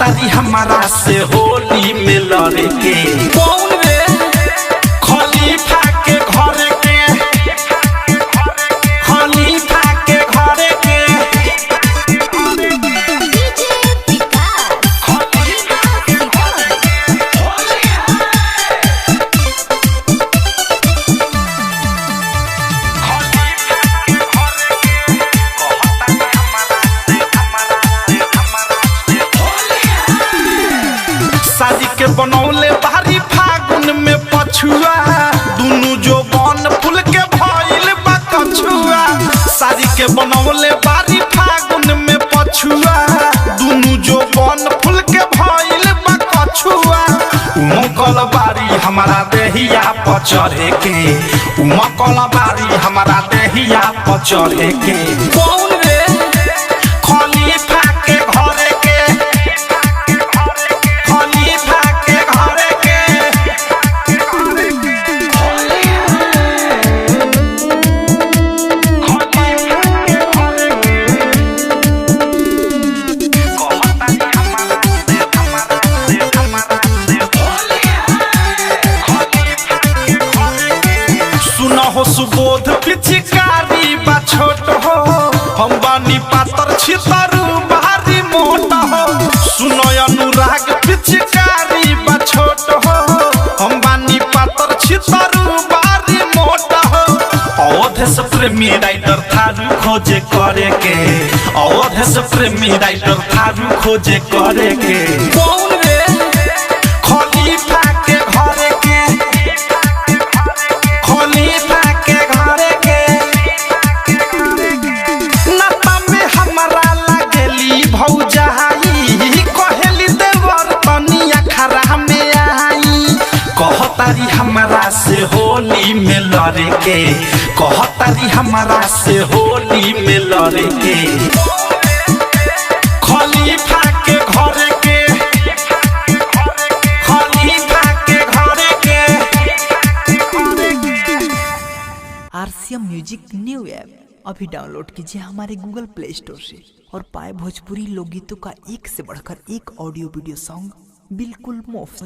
कहतारी हमारा से होली में लड़े के। कौन रे? खलीफा के घर के, खलीफा के घर के। शादी के बनौले बारी फागुन में पछुआ, दुनु जो बन फूल के भइल बा कछुआ। शादी के बनौले बारी फागुन में पछुआ, दुनु जो बन फूल के भइल बा कछुआ। उमकल बारी हमारा देहिया पर चढ़े के, उमकल बारी हमारा देहिया पर चढ़े के। कौन रे? खलीफा के घर के, हो सुबोध पिचकारी बा छोट हो, हम बानी पातर छितरू भारी मोट हो। सुनो अनुराग पिचकारी बा छोट हो, हम बानी पातर छितरू भारी मोट हो। अवधे से प्रेमी राइटर थारू खोजे करे के, अवधे से प्रेमी राइटर थारू खोजे करे के। कौन रे? खलीफा के घर के, खलीफा के घर के। नता में हमारा लागेली भौजाई, कहेली देवर तनिया खरा में आई। कहतारी हमारा से होली में लड़े के, कहतारी हमारा से होली में लड़े के। खलीफा के घर के, खलीफा के घर के। RCM म्यूजिक न्यू ऐप अभी डाउनलोड कीजिए हमारे गूगल प्ले स्टोर से और पाए भोजपुरी लोकगीतों का एक से बढ़कर एक ऑडियो वीडियो सॉन्ग बिल्कुल मुफ्त।